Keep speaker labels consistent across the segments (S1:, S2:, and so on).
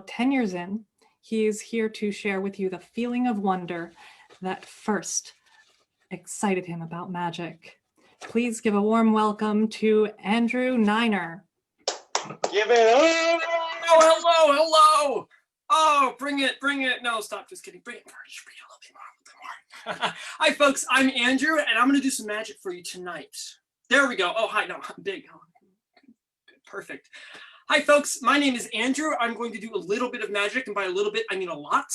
S1: 10 years in, he is here to share with you the feeling of wonder that first excited him about magic. Please give a warm welcome to Andrew Neiner.
S2: Give it up!
S3: Oh, hello! Oh, bring it. No, stop, just kidding. Bring it more, just bring it a little bit more. Hi, folks, I'm Andrew, and I'm gonna do some magic for you tonight. There we go. Oh, hi, no, I'm big. Oh, good, perfect. Hi, folks, my name is Andrew. I'm going to do a little bit of magic, and by a little bit, I mean a lot,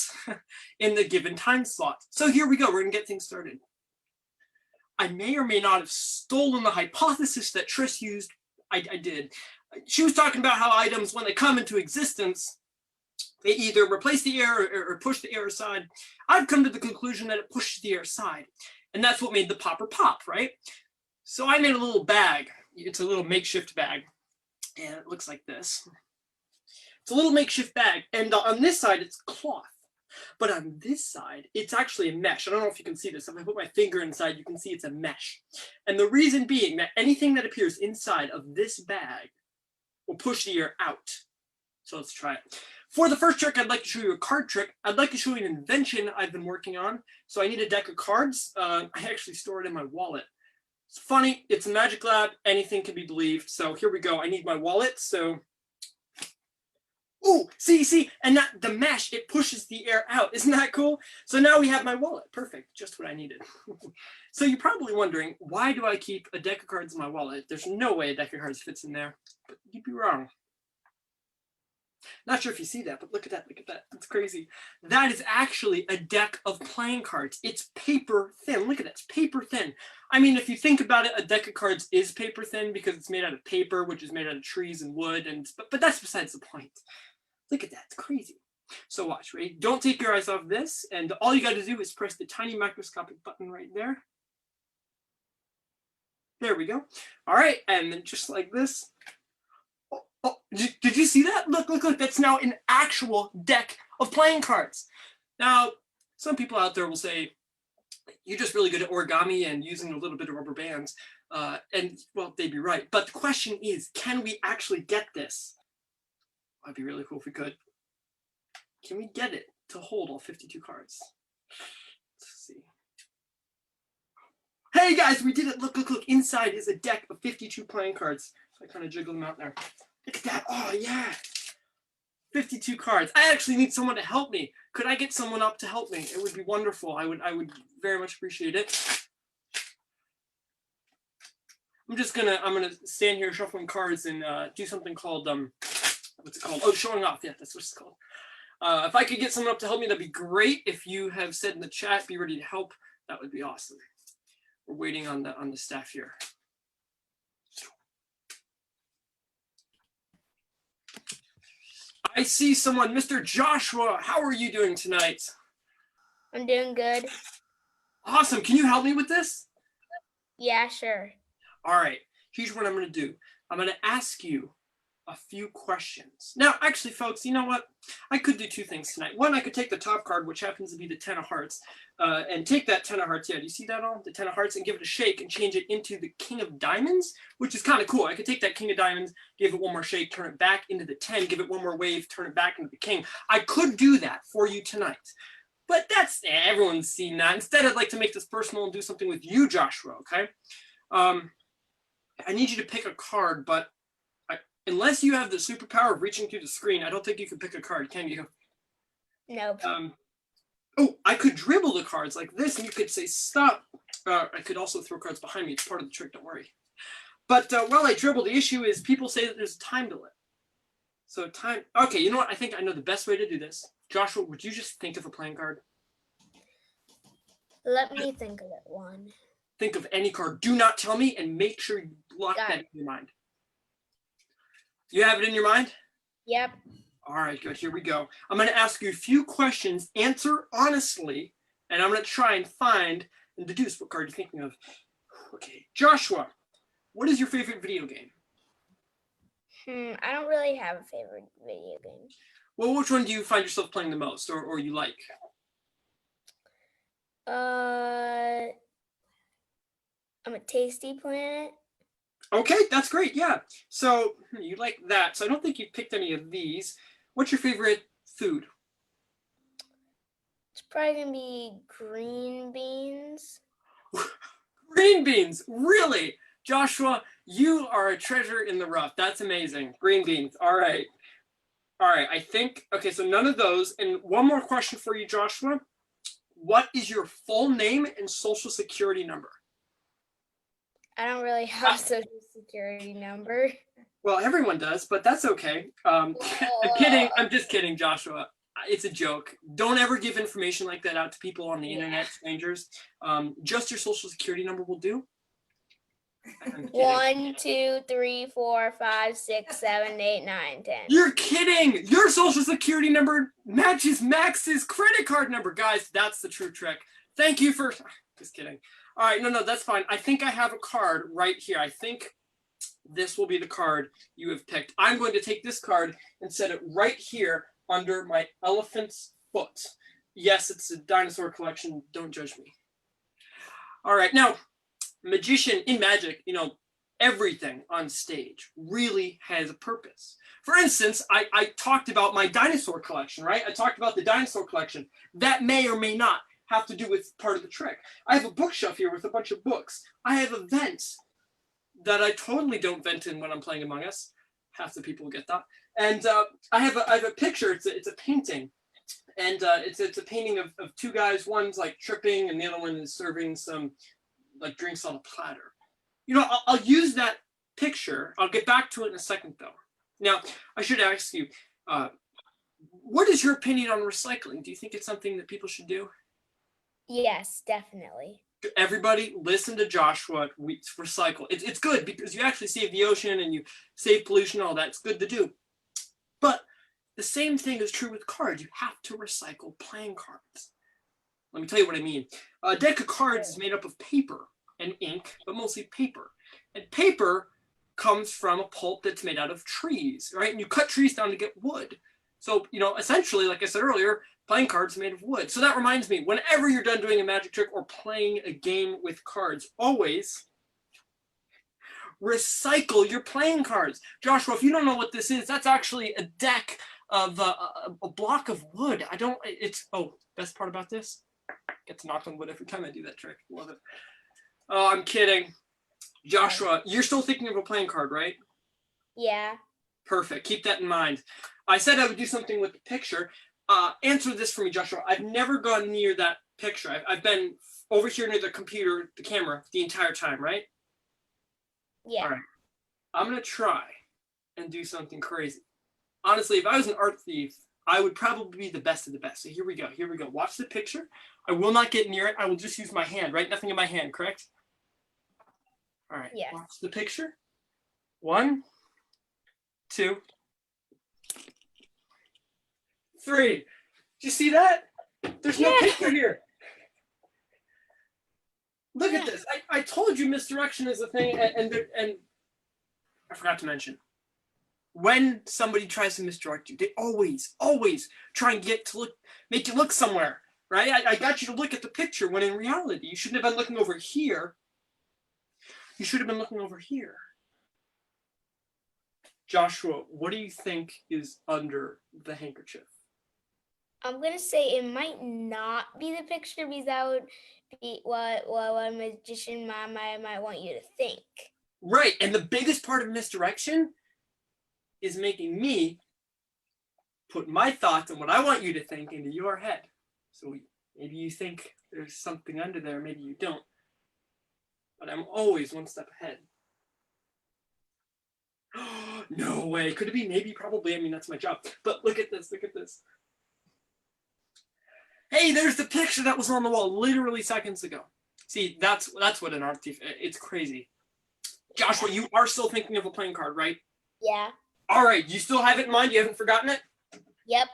S3: in the given time slot. So here we go, we're gonna get things started. I may or may not have stolen the hypothesis that Trish used. I did. She was talking about how items, when they come into existence, they either replace the air or push the air aside. I've come to the conclusion that it pushes the air aside, and that's what made the popper pop, right? So I made a little bag. It's a little makeshift bag, and it looks like this. It's a little makeshift bag, and on this side, it's cloth. But on this side, it's actually a mesh. I don't know if you can see this. If I put my finger inside, you can see it's a mesh. And the reason being that anything that appears inside of this bag will push the air out. So let's try it. For the first trick, I'd like to show you a card trick. I'd like to show you an invention I've been working on. So I need a deck of cards. I actually store it in my wallet. It's funny, it's a magic lab, anything can be believed. So here we go, I need my wallet, so. Ooh, see, and that the mesh, it pushes the air out. Isn't that cool? So now we have my wallet, perfect, just what I needed. So you're probably wondering, why do I keep a deck of cards in my wallet? There's no way a deck of cards fits in there, but you'd be wrong. Not sure if you see that, but look at that, it's crazy. That is actually a deck of playing cards. It's paper thin, look at that, it's paper thin. I mean, if you think about it, a deck of cards is paper thin because it's made out of paper, which is made out of trees and wood, but that's besides the point. Look at that, it's crazy. So watch, ready? Don't take your eyes off this, and all you gotta do is press the tiny microscopic button right there. There we go. All right, and then just like this. Oh, did you see that? Look, that's now an actual deck of playing cards. Now, some people out there will say, you're just really good at origami and using a little bit of rubber bands. And well, they'd be right. But the question is, can we actually get this? That'd be really cool if we could. Can we get it to hold all 52 cards? Let's see. Hey guys, we did it. Look. Inside is a deck of 52 playing cards. So I kind of jiggle them out there. Look at that. Oh, yeah. 52 cards. I actually need someone to help me. Could I get someone up to help me? It would be wonderful. I would very much appreciate it. I'm gonna stand here shuffling cards and do something called what's it called? Oh, showing off. Yeah, that's what it's called. If I could get someone up to help me, that'd be great. If you have said in the chat, be ready to help, that would be awesome. We're waiting on the staff here. I see someone, Mr. Joshua. How are you doing tonight?
S4: I'm doing good.
S3: Awesome. Can you help me with this?
S4: Yeah, sure.
S3: All right. Here's what I'm going to do. I'm going to ask you a few questions. Now, actually, folks, you know what? I could do two things tonight. One, I could take the top card, which happens to be the 10 of hearts, and take that 10 of hearts. Yeah, do you see that all? The 10 of hearts, and give it a shake and change it into the king of diamonds, which is kind of cool. I could take that king of diamonds, give it one more shake, turn it back into the 10, give it one more wave, turn it back into the king. I could do that for you tonight. But that's, everyone's seen that. Instead, I'd like to make this personal and do something with you, Joshua, okay? I need you to pick a card, but unless you have the superpower of reaching through the screen, I don't think you can pick a card, can you?
S4: Nope.
S3: Oh, I could dribble the cards like this, and you could say stop. I could also throw cards behind me. It's part of the trick, don't worry. But while I dribble, the issue is people say that there's a time delay. So time, okay, you know what? I think I know the best way to do this. Joshua, would you just think of a playing card?
S4: Let me think of it one.
S3: Think of any card. Do not tell me, and make sure you block that in your mind. You have it in your mind?
S4: Yep.
S3: All right, good. Here we go. I'm going to ask you a few questions. Answer honestly, and I'm going to try and find and deduce what card you're thinking of. Okay, Joshua, what is your favorite video game?
S4: I don't really have a favorite video game.
S3: Well, which one do you find yourself playing the most, or you like?
S4: I'm a Tasty Planet.
S3: Okay, that's great. Yeah. So you like that. So I don't think you picked any of these. What's your favorite food.
S4: It's probably gonna be green beans.
S3: Green beans, really? Joshua, you are a treasure in the rough. That's amazing. Green beans. All right. All right. I think, okay, so none of those. And one more question for you, Joshua. What is your full name and social security number?
S4: I don't really have a social security number.
S3: Well, everyone does, but that's okay. I'm kidding. I'm just kidding, Joshua. It's a joke. Don't ever give information like that out to people on the internet, strangers. Just your social security number will do.
S4: 1, 2, 3, 4, 5, 6, 7, 8, 9, 10.
S3: You're kidding! Your social security number matches Max's credit card number. Guys, that's the true trick. Thank you for... Just kidding. All right, no, that's fine. I think I have a card right here. I think this will be the card you have picked. I'm going to take this card and set it right here under my elephant's foot. Yes, it's a dinosaur collection. Don't judge me. All right, now, magician in magic, everything on stage really has a purpose. For instance, I talked about my dinosaur collection, right? I talked about the dinosaur collection. That may or may not have to do with part of the trick. I have a bookshelf here with a bunch of books. I have a vent that I totally don't vent in when I'm playing Among Us. Half the people get that. And I have a picture. It's a painting. And it's a painting of two guys. One's like tripping and the other one is serving some like drinks on a platter. I'll use that picture. I'll get back to it in a second though. Now, I should ask you, what is your opinion on recycling? Do you think it's something that people should do?
S4: Yes, definitely.
S3: Everybody listen to Joshua. We recycle. It's good because you actually save the ocean and you save pollution and all that. It's good to do. But the same thing is true with cards. You have to recycle playing cards. Let me tell you what I mean. A deck of cards is made up of paper and ink, but mostly paper. And paper comes from a pulp that's made out of trees, right? And you cut trees down to get wood. So, essentially, like I said earlier, playing cards are made of wood. So that reminds me, whenever you're done doing a magic trick or playing a game with cards, always recycle your playing cards. Joshua, if you don't know what this is, that's actually a deck of a block of wood. Best part about this? Get to knock on wood every time I do that trick. Love it. Oh, I'm kidding. Joshua, you're still thinking of a playing card, right?
S4: Yeah.
S3: Perfect. Keep that in mind. I said I would do something with the picture. Answer this for me, Joshua. I've never gone near that picture. I've been over here near the computer, the camera, the entire time, right?
S4: Yeah.
S3: All right. I'm going to try and do something crazy. Honestly, if I was an art thief, I would probably be the best of the best. So here we go. Here we go. Watch the picture. I will not get near it. I will just use my hand, right? Nothing in my hand, correct? All right.
S4: Yes.
S3: Watch the picture. 1, 2, 3. Did you see that? There's no picture here. Look at this. I told you misdirection is a thing, and I forgot to mention. When somebody tries to misdirect you, they always try and make you look somewhere, right? I got you to look at the picture when in reality, you shouldn't have been looking over here. You should have been looking over here. Joshua, what do you think is under the handkerchief?
S4: I'm going to say it might not be the picture because that would be what a magician might want you to think.
S3: Right, and the biggest part of misdirection is making me put my thoughts and what I want you to think into your head. So maybe you think there's something under there, maybe you don't. But I'm always one step ahead. No way. Could it be? Maybe, probably. I mean, that's my job. But look at this. Look at this. Hey, there's the picture that was on the wall literally seconds ago. See, that's what an art thief. It's crazy. Joshua, you are still thinking of a playing card, right?
S4: Yeah.
S3: All right. You still have it in mind? You haven't forgotten it?
S4: Yep.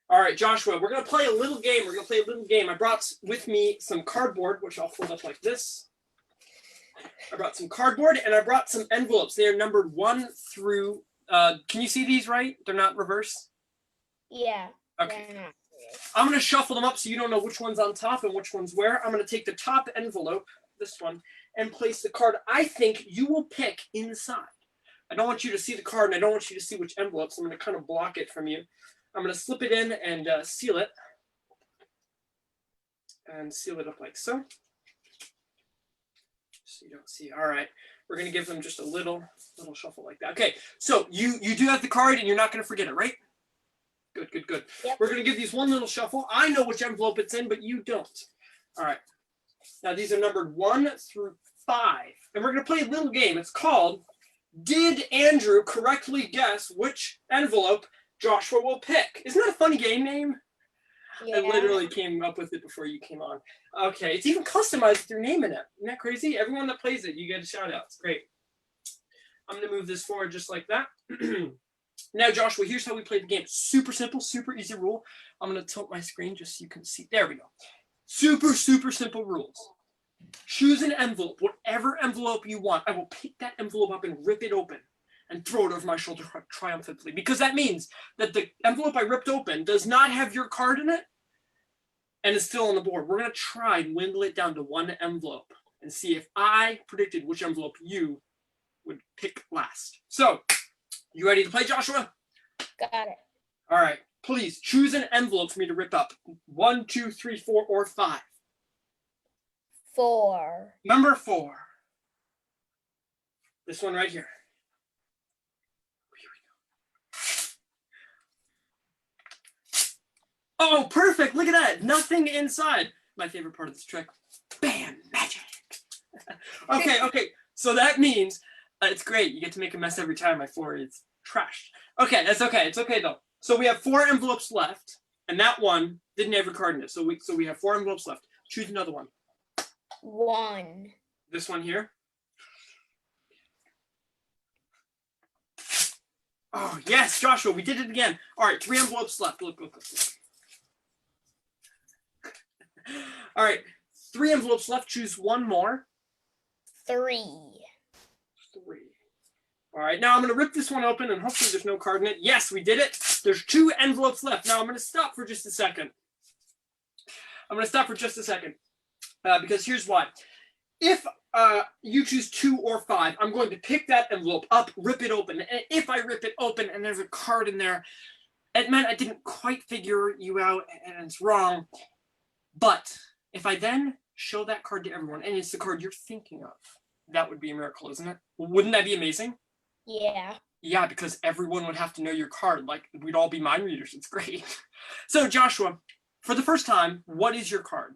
S3: All right, Joshua, we're going to play a little game. I brought with me some cardboard, which I'll fold up like this. I brought some cardboard, and I brought some envelopes. They are numbered 1 through... can you see these right? They're not reverse?
S4: Yeah.
S3: Okay. I'm going to shuffle them up so you don't know which one's on top and which one's where. I'm going to take the top envelope, this one, and place the card I think you will pick inside. I don't want you to see the card, and I don't want you to see which envelope, so I'm going to kind of block it from you. I'm going to slip it in and seal it. And seal it up like so. So you don't see. All right. We're going to give them just a little shuffle like that. Okay. So you do have the card and you're not going to forget it, right? Good, good, good.
S4: Yep.
S3: We're going to give these one little shuffle. I know which envelope it's in, but you don't. All right. Now these are numbered 1 through 5. And we're going to play a little game. It's called Did Andrew Correctly Guess Which Envelope Joshua Will Pick? Isn't that a funny game name?
S4: Yeah.
S3: I literally came up with it before you came on. Okay, it's even customized with your name in it. Isn't that crazy? Everyone that plays it, you get a shout out. It's great. I'm going to move this forward just like that. Now, Joshua, here's how we play the game. Super simple, super easy rule. I'm going to tilt my screen just so you can see. There we go. Super, super simple rules. Choose an envelope, whatever envelope you want. I will pick that envelope up and rip it open and throw it over my shoulder triumphantly, because that means that the envelope I ripped open does not have your card in it and is still on the board. We're going to try and dwindle it down to one envelope and see if I predicted which envelope you would pick last. So, you ready to play, Joshua?
S4: Got it.
S3: All right. Please choose an envelope for me to rip up. 1, 2, 3, 4, or 5.
S4: 4.
S3: Number 4. This one right here. Oh, perfect. Look at that. Nothing inside. My favorite part of this trick. Bam, magic. Okay. So that means it's great. You get to make a mess every time. My floor is trashed. Okay, that's okay. It's okay, though. So we have 4 envelopes left, and that one didn't have a card in it. So we have 4 envelopes left. Choose another one.
S4: 1.
S3: This one here. Oh, yes, Joshua, we did it again. All right, 3 envelopes left. Look. All right, 3 envelopes left. Choose one more.
S4: 3.
S3: 3. All right, now I'm going to rip this one open, and hopefully there's no card in it. Yes, we did it. There's 2 envelopes left. Now I'm going to stop for just a second. Because here's why. If you choose 2 or 5, I'm going to pick that envelope up, rip it open. And if I rip it open and there's a card in there, it meant I didn't quite figure you out and it's wrong. But if I then show that card to everyone and it's the card you're thinking of, that would be a miracle, isn't it? Wouldn't that be amazing?
S4: Yeah.
S3: Yeah, because everyone would have to know your card. Like, we'd all be mind readers. It's great. So, Joshua, for the first time, what is your card?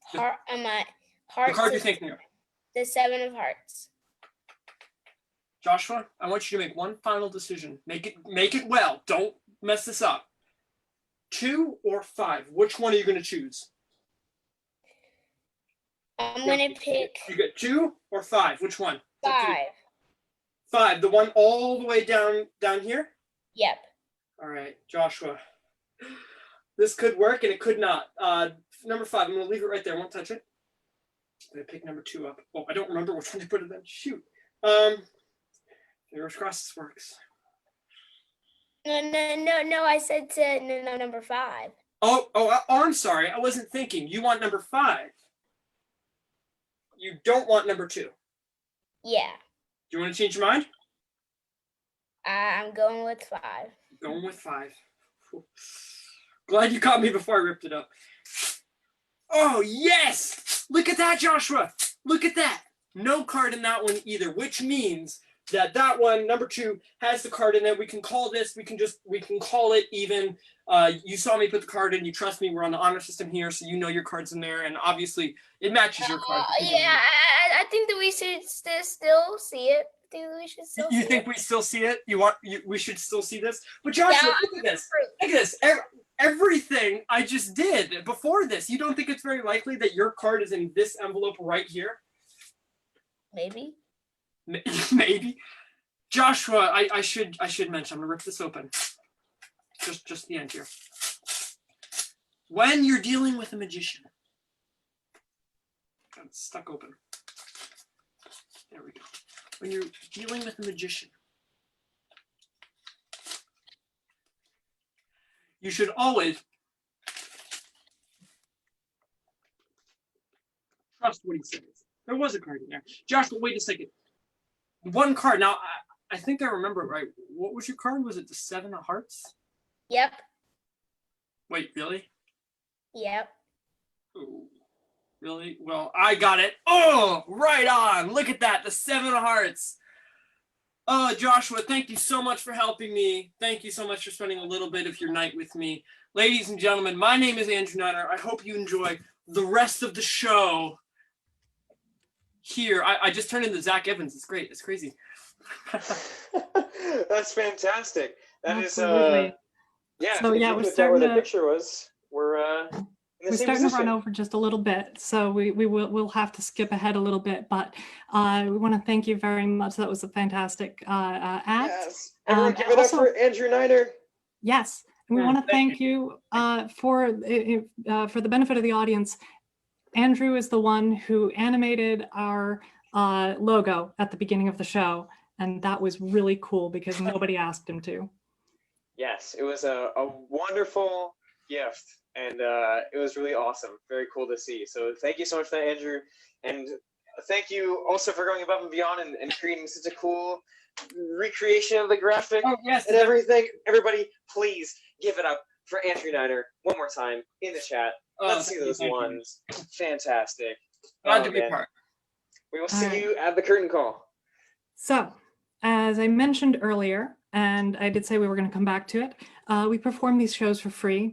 S4: Heart.
S3: The card you're thinking of.
S4: The 7 of Hearts.
S3: Joshua, I want you to make one final decision. Make it well. Don't mess this up. 2 or 5? Which one are you going to choose?
S4: I'm going to pick
S3: You got 2 or 5? Which one?
S4: 5.
S3: 5. The one all the way down here?
S4: Yep.
S3: All right, Joshua. This could work and it could not. Number 5, I'm going to leave it right there. I won't touch it. I'm going to pick number 2 up. Oh, I don't remember which one to put it in. Shoot. Fingers crossed this works.
S4: No. I said no, number 5.
S3: Oh, I'm sorry. I wasn't thinking. You want number 5. You don't want number 2.
S4: Yeah.
S3: Do you want to change your mind?
S4: I'm going with 5.
S3: Going with 5. Glad you caught me before I ripped it up. Oh, yes! Look at that, Joshua! Look at that! No card in that one either, which means that one, number 2, has the card in it. We can call this, we can call it even. You saw me put the card in, you trust me, we're on the honor system here, so you know your card's in there, and obviously it matches your card.
S4: Yeah, I think that we should still see it.
S3: You think we still see it? We should still see this? But Joshua, look at this. Everything I just did before this, you don't think it's very likely that your card is in this envelope right here?
S4: Maybe.
S3: Maybe. Joshua, I should mention, I'm gonna rip this open. Just the end here. When you're dealing with a magician, got it stuck open. There we go. When you're dealing with a magician, you should always trust what he says. There was a card in there. Joshua, wait a second. One card. Now, I think I remember it right. What was your card? Was it the 7 of Hearts?
S4: Yep.
S3: Wait, really?
S4: Yep.
S3: Ooh, really? Well, I got it. Oh, right on. Look at that. The 7 of hearts. Oh, Joshua, thank you so much for helping me. Thank you so much for spending a little bit of your night with me. Ladies and gentlemen, my name is Andrew Neiner. I hope you enjoy the rest of the show here. I just turned into Zach Evans. It's great. It's crazy.
S2: That's fantastic. That is
S1: Absolutely.
S2: yeah.
S1: So,
S2: if
S1: yeah,
S2: you
S1: we're
S2: put that where the
S1: starting to-
S2: picture was, we're in the
S1: We're
S2: same
S1: starting to
S2: position.
S1: run over just a little bit, so we'll have to skip ahead a little bit. But we want to thank you very much. That was a fantastic act.
S2: Yes. Everyone,
S1: And
S2: give it up
S1: also-
S2: for Andrew Neiner.
S1: Yes, and we want to
S3: thank
S1: thank you for the benefit of the audience. Andrew is the one who animated our logo at the beginning of the show, and that was really cool because nobody asked him to.
S2: Yes, it was a wonderful gift, and it was really awesome. Very cool to see. So thank you so much for that, Andrew. And thank you also for going above and beyond and creating such a cool recreation of the graphic
S3: Oh, yes.
S2: and everything. Everybody, please give it up for Andrew Neiner one more time in the chat.
S3: Oh,
S2: Let's see
S3: thank you,
S2: those
S3: thank you.
S2: ones. Fantastic.
S3: Glad
S2: Oh,
S3: to be a
S2: man.
S3: part.
S2: We will
S1: All
S2: see
S1: right.
S2: you at the curtain call.
S1: So, as I mentioned earlier, and I did say we were going to come back to it, we perform these shows for free.